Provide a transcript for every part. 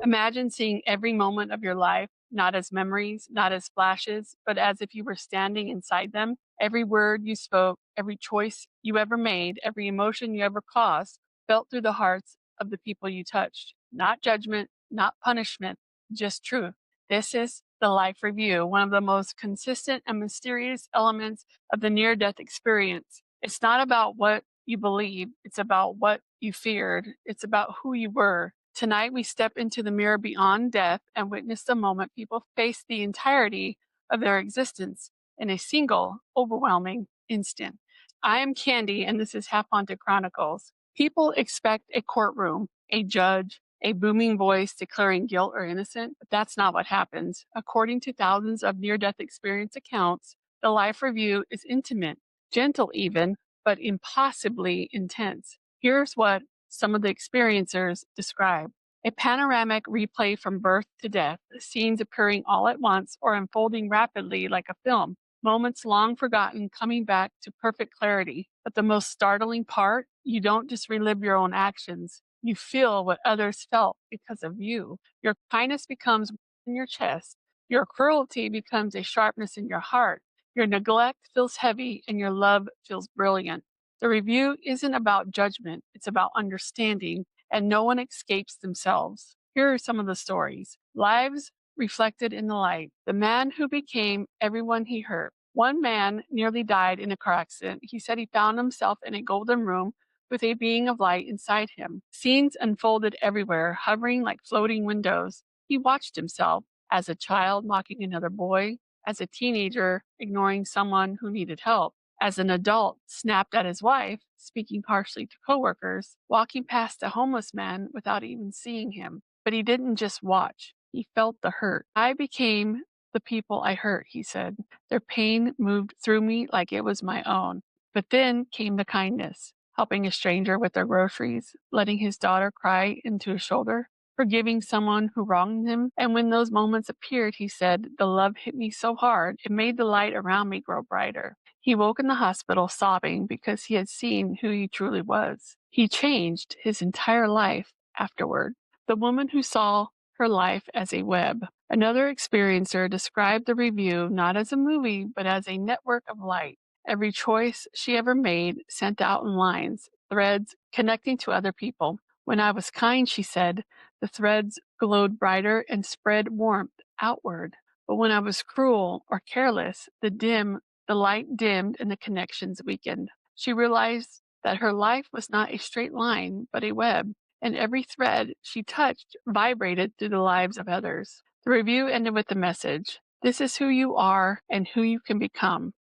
Imagine seeing every moment of your life, not as memories, not as flashes, but as if you were standing inside them. Every word you spoke, every choice you ever made, every emotion you ever caused felt through the hearts of the people you touched. Not judgment, not punishment, just truth. This is the life review, one of the most consistent and mysterious elements of the near death experience. It's not about what you believe, it's about what you feared, it's about who you were. Tonight, we step into the mirror beyond death and witness the moment people face the entirety of their existence in a single, overwhelming instant. I am Candy, and this is Half Haunted Chronicles. People expect a courtroom, a judge, a booming voice declaring guilt or innocent, but that's not what happens. According to thousands of near death experience accounts, the life review is intimate, gentle even, but impossibly intense. Here's what some of the experiencers describe: a panoramic replay from birth to death, scenes appearing all at once or unfolding rapidly like a film, moments long forgotten coming back to perfect clarity. But the most startling part, you don't just relive your own actions, you feel what others felt because of you. Your kindness becomes in your chest, your cruelty becomes a sharpness in your heart, your neglect feels heavy, and your love feels brilliant. The review isn't about judgment, it's about understanding, and no one escapes themselves. Here are some of the stories. Lives reflected in the light. The man who became everyone he hurt. One man nearly died in a car accident. He said he found himself in a golden room with a being of light inside him. Scenes unfolded everywhere, hovering like floating windows. He watched himself as a child mocking another boy, as a teenager ignoring someone who needed help, as an adult snapped at his wife, speaking harshly to coworkers, walking past a homeless man without even seeing him. But he didn't just watch, he felt the hurt. I became the people I hurt, he said. Their pain moved through me like it was my own. But then came the kindness, helping a stranger with their groceries, letting his daughter cry into his shoulder, forgiving someone who wronged him. And when those moments appeared, he said, the love hit me so hard, it made the light around me grow brighter. He woke in the hospital sobbing because he had seen who he truly was. He changed his entire life afterward. The woman who saw her life as a web. Another experiencer described the review not as a movie, but as a network of light. Every choice she ever made sent out in lines, threads connecting to other people. When I was kind, she said, the threads glowed brighter and spread warmth outward. But when I was cruel or careless, the light dimmed and the connections weakened. She realized that her life was not a straight line, but a web, and every thread she touched vibrated through the lives of others. The review ended with the message, this is who you are and who you can become.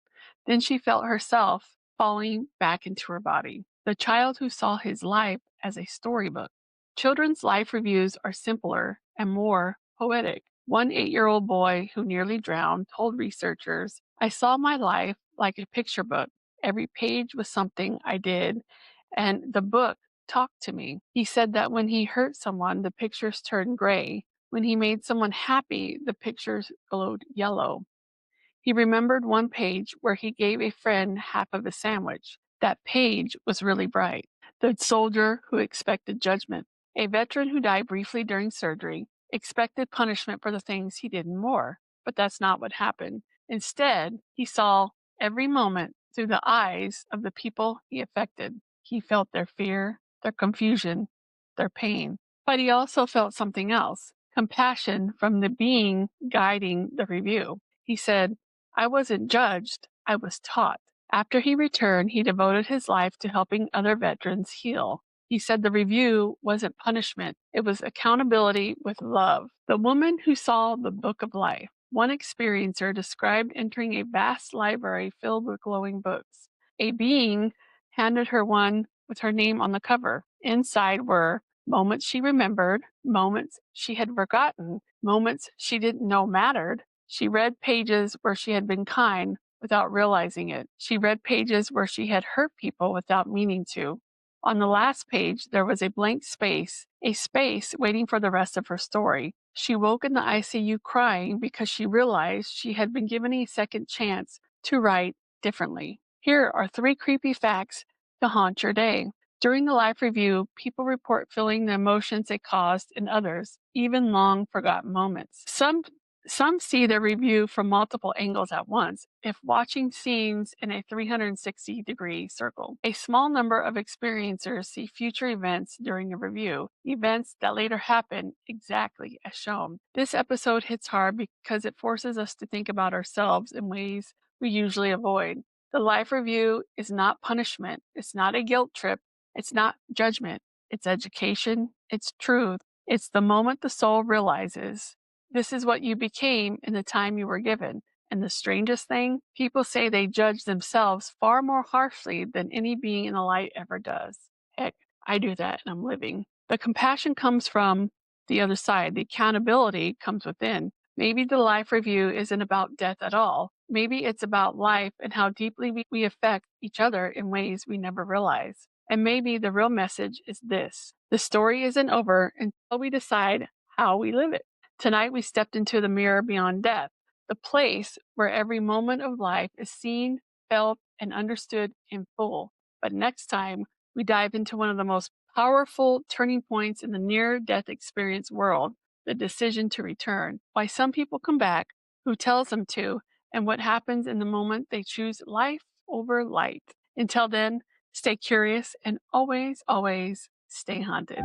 Then she felt herself falling back into her body. The child who saw his life as a storybook. Children's life reviews are simpler and more poetic. One 8-year-old boy who nearly drowned told researchers, I saw my life like a picture book. Every page was something I did, and the book talked to me. He said that when he hurt someone, the pictures turned gray. When he made someone happy, the pictures glowed yellow. He remembered one page where he gave a friend half of a sandwich. That page was really bright. The soldier who expected judgment. A veteran who died briefly during surgery expected punishment for the things he did in war. But that's not what happened. Instead, he saw every moment through the eyes of the people he affected. He felt their fear, their confusion, their pain. But he also felt something else, compassion from the being guiding the review. He said, I wasn't judged, I was taught. After he returned, he devoted his life to helping other veterans heal. He said the review wasn't punishment, it was accountability with love. The woman who saw the book of life. One experiencer described entering a vast library filled with glowing books. A being handed her one with her name on the cover. Inside were moments she remembered, moments she had forgotten, moments she didn't know mattered. She read pages where she had been kind without realizing it. She read pages where she had hurt people without meaning to. On the last page, there was a blank space, a space waiting for the rest of her story. She woke in the ICU crying because she realized she had been given a second chance to write differently. Here are 3 creepy facts to haunt your day. During the life review, people report feeling the emotions they caused in others, even long forgotten moments. Some see their review from multiple angles at once, if watching scenes in a 360-degree circle. A small number of experiencers see future events during a review, events that later happen exactly as shown. This episode hits hard because it forces us to think about ourselves in ways we usually avoid. The life review is not punishment, it's not a guilt trip, it's not judgment, it's education, it's truth. It's the moment the soul realizes this is what you became in the time you were given. And the strangest thing, people say they judge themselves far more harshly than any being in the light ever does. Heck, I do that and I'm living. The compassion comes from the other side. The accountability comes within. Maybe the life review isn't about death at all. Maybe it's about life and how deeply we affect each other in ways we never realize. And maybe the real message is this: the story isn't over until we decide how we live it. Tonight we stepped into the mirror beyond death, the place where every moment of life is seen, felt, and understood in full. But next time, we dive into one of the most powerful turning points in the near death experience world: the decision to return. Why some people come back, who tells them to, and what happens in the moment they choose life over light. Until then, stay curious and always, always stay haunted.